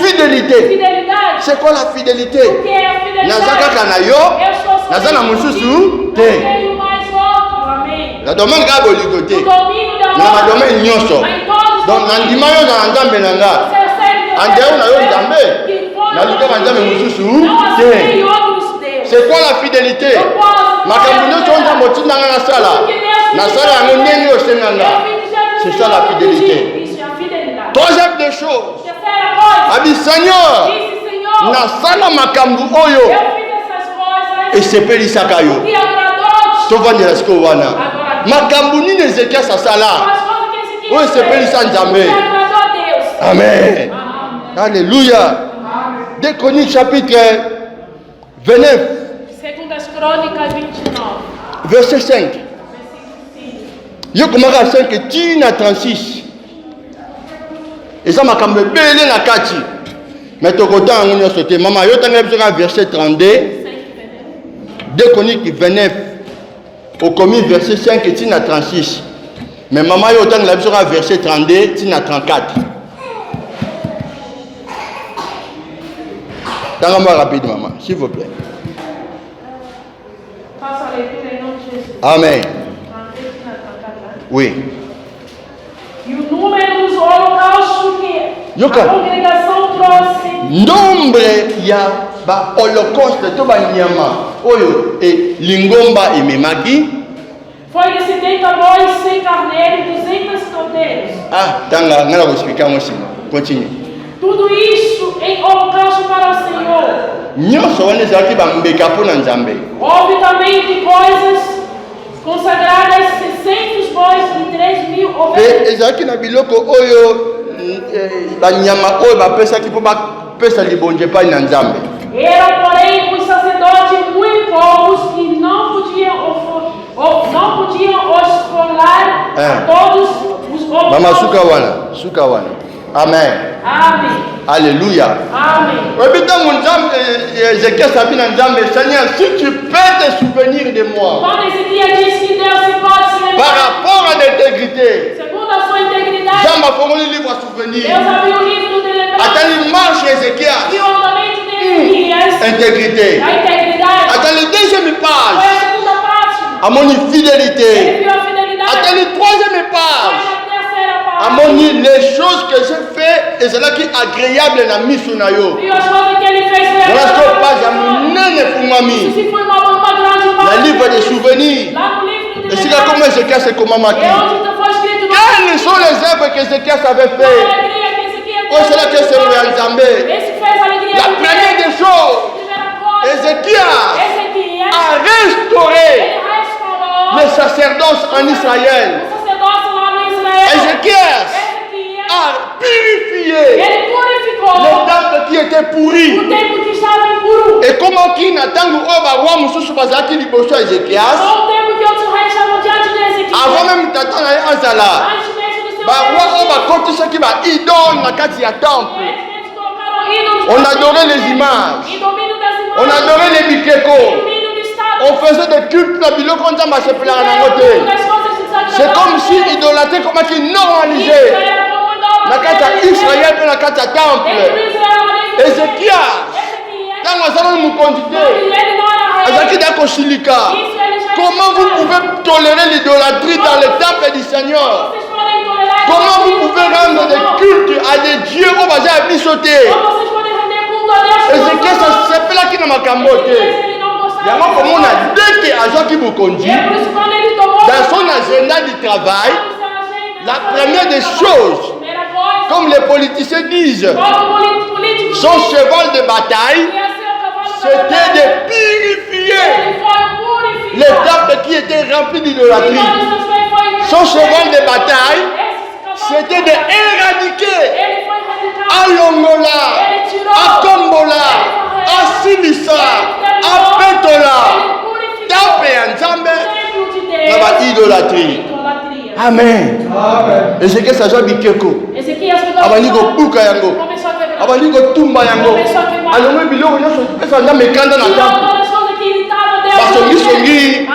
fidélité. C'est quoi la fidélité? Nazaka kanayo, nazana mususu te. La domaine ga boligote. Na ma domaine nyonso. Donc nandima yo na nzambe nanga. Andeo na yo nzambe. Na lika nzambe mususu te. C'est quoi la fidélité? Makambo nyonso nzambe otindanga na sala. Na sala yango ndenge osenganga. C'est ça la fidélité. Troisième des choses. A dit Seigneur, nasala makambo oyo esepelisaka yo. Tovandela siko wana. Makambo nini Ezekias asala oyo esepelisa Nzambe. Amen. Alléluia. 2 Chroniques chapitre 29. Segundas Crônicas 29. Verset 5. Yo komaka 5 tina 36. Eza makambo ebele na kati. Mais tokotanga yango nyonso te. Mama yo tanga biso ka verset 32. 2 Chroniques 29. Okomi verset 5 tina 36. Mais maman yo tanga biso ka verset 32 tina 34. Tanga-moi rapide maman, s'il vous plaît. Faça a leitura em nome de Jesus. Amen. Oui. E o número dos holocaustos que Yoka. a congregação trouxe Nombre ya ba holocauste to ba nyama oyo e lingomba ememaki. foi de 70 bois, 100 carneiros, 200 cordeiros. Ah, tanga ngala ko explicar mo sino. Continue. Tudo isso em holocausto para o Senhor. Nyonso wana ezalaki bambeka mpo na Nzambe. Houve também de coisas consagradas 600 bois e 3.000 Pe ovelhas. ezalaki na biloko oyo banyama oyo bapesaki mpo bapesa libonje epai na Nzambe. Eram, porém, os sacerdotes muito poucos e não podiam esfolar a todos os Mama holocaustos. suka wana. Amen. Amen. Alléluia. Amen. Seigneur, si tu peux te souvenir de moi Quando Ezequias disse que Deus se pode se par lembrar, rapport à l'intégrité, segundo a sua integridade, Jean m'a formulé le livre à souvenir. Deus abriu o livro de lembrança Attends, il marche Ézéchias. e o andamento de Ezequias, Intégrité. a integridade, Attends, le deuxième foi page. a segunda parte. À mon Ele fidélité. viu a fidelidade, Attends, le troisième foi page. a terceira À parte. mon les choses que j'ai fait et c'est là qui est agréable dans la mission na yo. Viu as coisas que ele fez, foi Voilà ce que page à agradável. mon nene pour Isso mamie. se foi uma grande Le parte. livre des souvenirs. Lá no livro de Et c'est là comment Ézéchias c'est comment E maki. onde foi escrito no Quelles sont les œuvres qu'Ézéchias avait a fait? alegria que Ezequias Oh, c'est là que c'est le Nzambé. Esse fez a alegria La de première des choses, Primeira coisa, Ézéchias Ezequias, a restauré ele restaurou le sacerdoce en Israël. o sacerdócio lá no Israel. Ézéchias Ezequias, a purifié ele purificou le temple qui était pourri. o templo que estava impuro. Et comment qui n'attend que roi Moussou Bazaki liboso Ézéchias, Só o tempo que outros reis estavam diante de Ezequias. avant même t'attendre à Azala, Antes mesmo do seu roi rei, va compter ce qui va idole na kati ya temple. eles colocaram ídolos On para adorait cima les dele. images. E domínio das imagens. On adorait les bikeko. Domínio do Estado. On faisait des cultes na biloko nzamba se plaire na ngote. C'est comme si idolâtrer comme qui normalisé na kati ya Israël pe na kati ya temple. Ézéchias ntango azalaki mokonzi te azalaki na kosilika. Comment vous pouvez tolérer l'idolâtrie dans le temple du Seigneur? Comment vous pouvez rendre des cultes à des dieux au bazar à bisoté? Ézéchias asepelaki na makambo te. Yango komona dès que azwaki mokonzi dans son agenda du travail, la première des choses, comme les politiciens disent, son cheval de bataille, c'était de purifier les temples qui étaient remplis d'idolâtrie. Son cheval de bataille, c'était d'éradiquer à Longola, à Kombola, à Silissa, à Petola, Tape et Nzambe, dans l'idolâtrie. Amen. Ézéchias ça bikeko. Abandi ko buka yango. Abandi ko tumba yango. Alongo biloko nyonso pesa Nzambe kanda na temple. Basongi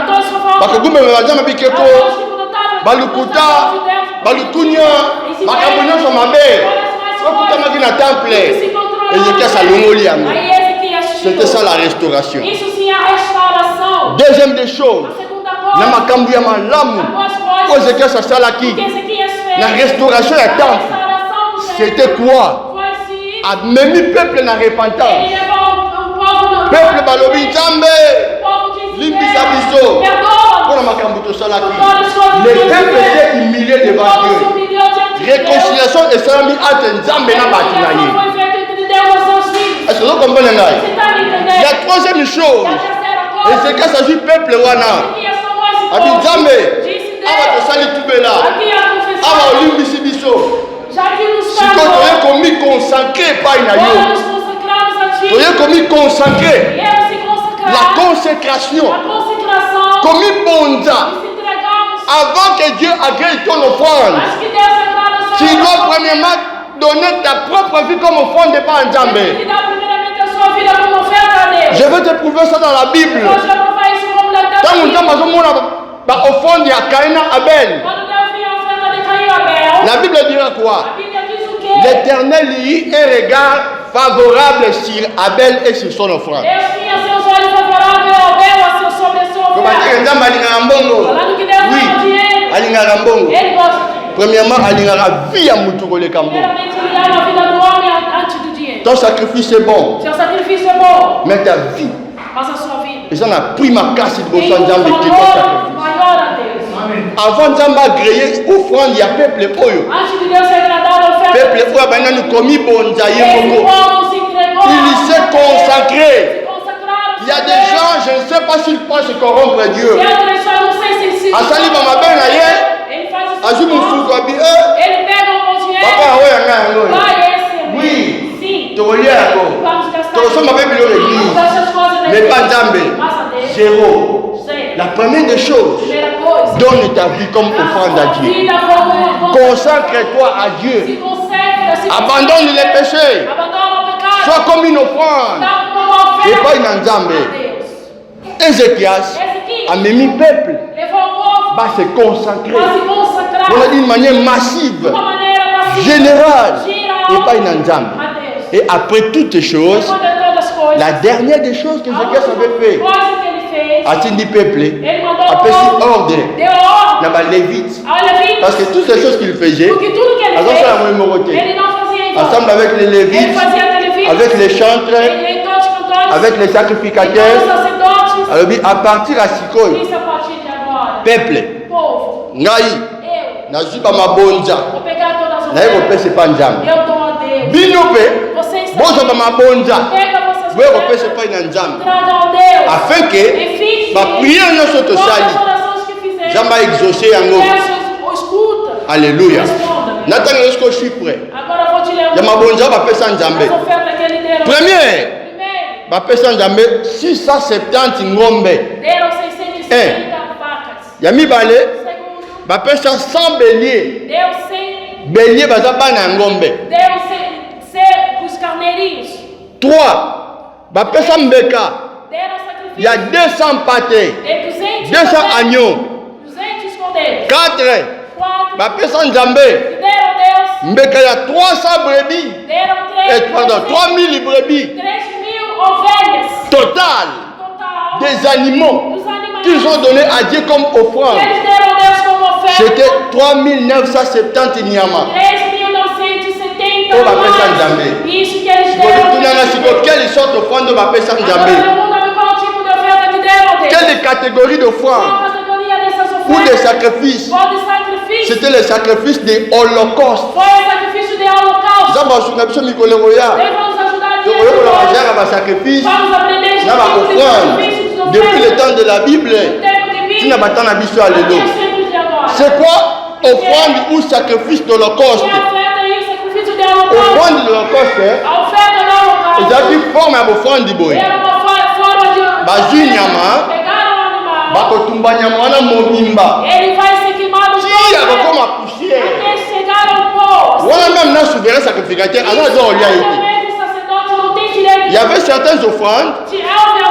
bakogumela Nzambe bikeko. Balukuta, balukunya, makambo nyonso mabe. Bakutamaki na temple. Ézéchias alongoli yango. C'était ça la restauration. Deuxième des choses, na makambo ya malamu. Ézéchias asalaki la restauration du temple, c'était quoi? Amemi peuple na repentance. Peuple balobi Nzambe limbisa biso pour makambo tosalaki. Le peuple était humilié devant Dieu. Réconciliation et salami entre Nzambe na batu na ye. Est-ce que vous comprenez? La troisième chose, Ézéchias s'agit peuple wana. Abi Nzambe awa tosali tubela awa olimbisi biso siko toye komi consacré epai na yo toye komi consacré la consécration komi bonza avant que Dieu agrée ton offrande. Tu dois premièrement donner ta propre vie comme offrande par Nzambe. Je vais te prouver ça dans la Bible. Tant Nzambe azomona ba offrande ya Caïn Abel. La Bible dira quoi? L'Éternel lit un regard favorable sur Abel et sur son offrande. Oui, alingaka mbongo. Premièrement, alingaka vie ya mutu koleka mbongo. Ton sacrifice est bon. Mais ta vie. Et ça n'a pris ma casse de Bossan Nzambe qui est ton sacrifice. Avant Nzambe agréé offrande, il y a peuple oyo. Peuple oyo banani komi bonza ye moko. Il s'est consacré. Il y a des gens, je ne sais pas s'ils pensent se corrompre Dieu. Asali bama ben na ye. Azu mufuko abi papa oyo nga yango. Oui. Tolia yako. Tosoma Bible l'église. Mais pas Nzambe. Zéro. La première des choses, donne ta vie comme offrande à Dieu. Consacre-toi à Dieu. Abandonne les péchés. Sois comme une offrande. Et pas une nzambe. Ézéchias a mis le peuple. Va se consacrer. On a dit d'une manière massive, générale. Et pas une nzambe. Et après toutes ces choses, la dernière des choses que Ézéchias avait fait, a-t-il dit peuple, a fait ordre dans les Lévites. Parce que toutes ces choses qu'il faisait, ensemble avec les Lévites, avec les chantres, avec les sacrificateurs, alors à partir à Sikoy, peuple, Ngai, Nazuba Mabonja, Naïro Pese Panjam, Binope, Bozo Mabonja, Wero Pese Panjam, afin que ma prière ne soit salie, jamais exaucé en haut. Alléluia. Nathan, est-ce que je suis prêt? Yamabonja va Pese Panjam. Premier. Bapesa Nzambe 670 ngombe. Yami bale bapesa 100 béliers. Béliers baza bana ngombe. 3 bapesa mbeka. Il y a 200 pâtés. 200 agneaux. 4 bapesa Nzambe mbeka ya 300 brebis. Pardon, 3000 brebis. Total des animaux qu'ils ont donné à Dieu comme offrande. C'était 3970 nyama. On va faire ça Nzambe. Quelle sorte d'offrande on va faire ça Nzambe? Quelle catégorie d'offrande ou des sacrifices? C'était le sacrifice de l'Holocauste. Sacrifice, depuis le temps de la Bible, c'est quoi offrande ou sacrifice de l'Holocauste? Offrande de l'Holocauste, ils ont dit forme à offrande du boy. Bazu nyama, bakotumba nyama wana mobimba. Si ya bakoma poussière. Wana même na souverain sacrificateur, alors ils ont lié. Il y avait certaines offrandes,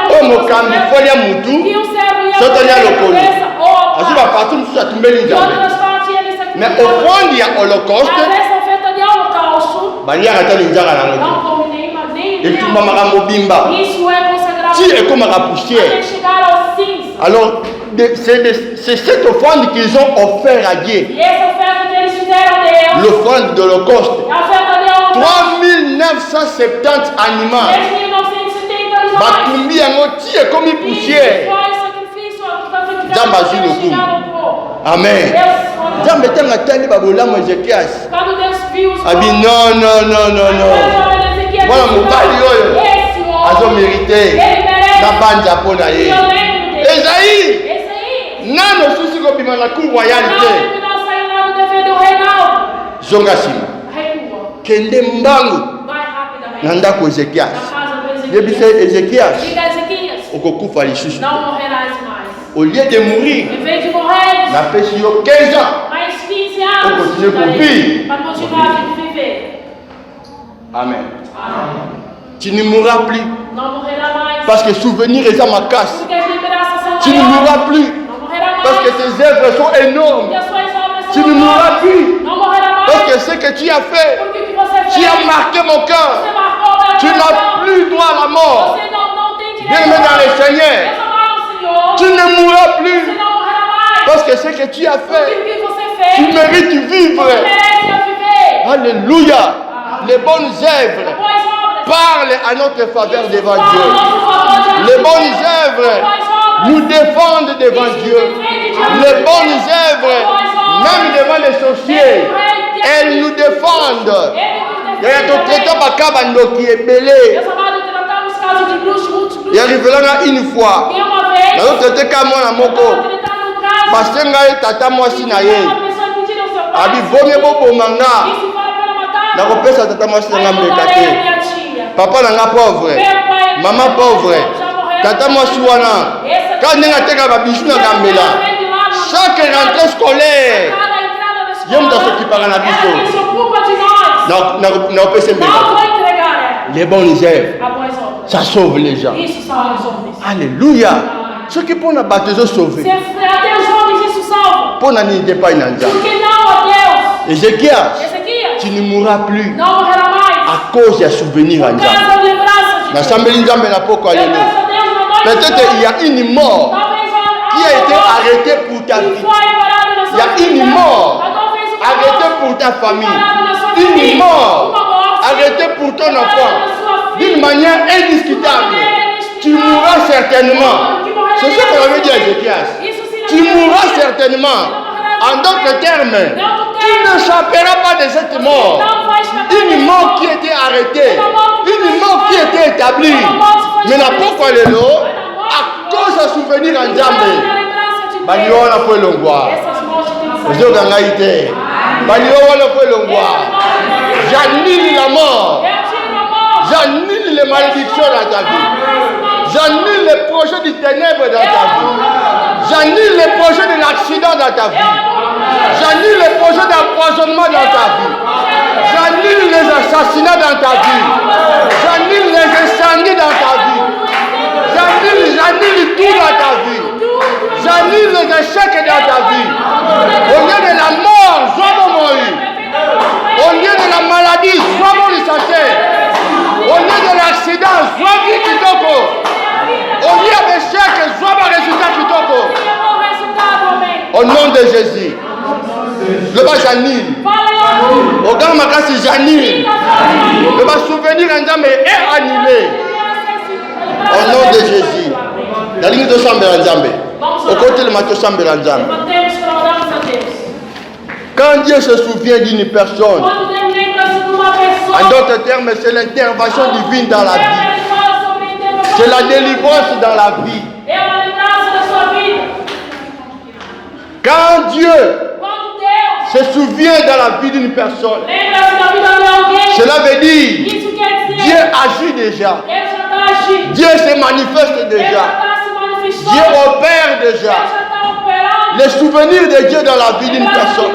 au Mokambi, Folia Moutou, Sotonia Lokolo. Ainsi va partout, nous sommes tombés les Nzambe. Mais offrande, il y a Holocauste. Il y a un Nzara dans le temps. Et tout le monde Mobimba. Si et comme la poussière. Alors, c'est cette offrande qu'ils ont offert à Dieu. L'offrande de l'Holocauste. 3970 animaux. Batumbi yango tie comme une poussière. Zambazi le coup. Amen. Zambe tanga tani babola mo Ézéchias. Abi non. Voilà mon bali oyo. Azo mérité. Na banja pona ye. Esaïe. Nano susi ko bima na cour royalité. Zongasima. Kende mbangu. Nanda ko Ézéchias. Débité Ézéchias. Okokufa lisusu. Au lieu de mourir, la péché 15 ans. On continue pour vivre. Amen. Tu ne mourras plus. Parce que souvenir est à ma casse. Tu ne mourras plus. Parce que tes œuvres sont énormes. Tu ne mourras plus. Parce que ce que tu as fait, tu as marqué mon cœur. Tu n'as plus droit à la mort. Bien-aimé dans le Seigneur, tu ne mourras plus. Parce que ce que tu as fait, tu mérites de vivre. Alléluia. Les bonnes œuvres parlent à notre faveur devant Dieu. Les bonnes œuvres nous défendent devant Dieu. Les bonnes œuvres, même devant les sorciers, elles nous défendent. Il y a un traiteur Bakabando qui est belé. Il arrive là une fois. Nous traité comme moi moko. Parce que ngai tata moi sinaye. Abi vomé bobo manga. Na kopesa tata moi sinaye mbekate. Papa nanga pauvre. Maman pauvre. Tata moi suwana. Quand nenga teka ba bisu na kambela. Chaque rentrée scolaire. Yom da se kipara na biso. Les bonnes œuvres, a boas obras. ça sauve les gens. Isso salva os homens. Alléluia. Ce qui pour nous baptiser sauver. Se até os homens isso salva. Pour nous n'était pas une anza. Porque não a Deus. Ézéchias, Ezequias tu ne mourras plus não morrerá mais. à cause des souvenirs en Por causa da lembrança de Deus. L'Assemblée Nzambe n'a pas quoi Eu peço a Deus na noite. Peut-être il y a une mort Talvez qui a été arrêtée pour ta vie. Il y a une mort arrêtée pour ta famille. Une mort arrêtée pour ton enfant. D'une manière indiscutable. Tu mourras certainement. C'est ce qu'on avait dit à Ézéchias. Tu mourras certainement. En d'autres termes, tu n'échapperas pas de cette mort. Une mort qui était arrêtée. Une mort qui était établie. Mais n'a pas quoi le lot. À cause de souvenir en Nzambe. Bani wana po elongwa. Ozoka ngai te. Bani wana po elongwa. J'annule la mort. J'annule les malédictions dans ta vie. J'annule les projets du ténèbre dans ta vie. J'annule les projets de l'accident dans ta vie. J'annule les projets d'empoisonnement dans ta vie. J'annule les assassinats dans ta vie. J'annule les incendies dans ta vie. J'annule tout dans ta vie. J'annule les échecs dans ta vie. Au lieu de la mort, sois mon mari. Au lieu de la maladie, sois mon santé. Au lieu de l'accident, sois vie kitoko. Au lieu de l'échec, sois mon résultat kitoko. Au nom de Jésus. Le bas j'annule. Au grand makasi j'annule. Le bas souvenir en Nzambe est annulé. Au nom de Jésus. La ligne de Sambe en Nzambe. Au côté de Mato Sambe en Nzambe. Quand Dieu se souvient d'une personne, en d'autres termes, c'est l'intervention divine dans la vie. C'est la délivrance dans la vie. Quand Dieu se souvient dans la vie d'une personne, cela veut dire Dieu agit déjà. Dieu se manifeste déjà. Dieu opère déjà. Les souvenirs de Dieu dans la vie d'une personne,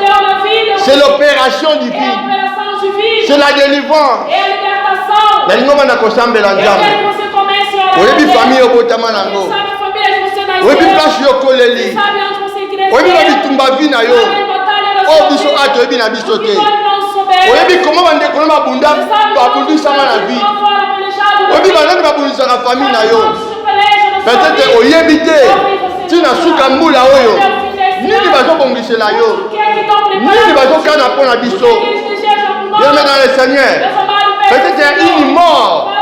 c'est l'opération divine. C'est la délivrance. La lingoma na kosambela Nzambe. Oyebi famille obotama nango. Oyebi place yo koleli. Oyebi na bitumba vi na yo. O biso ato oyebi na biso te. Oyebi comment bande kono mabunda babundisa na vie. Oyebi bande babundisa na famille na yo. Peut-être oyebi te. Tina suka mbula oyo. Nini bazobongisela yo. Nini bazokana pona biso. Bien-aimé dans le Seigneur. Peut-être une mort.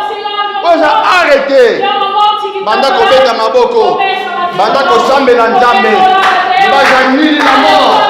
Oza arrêté. Banda kobeta maboko. Banda kosambela Nzambe. J'annule la mort.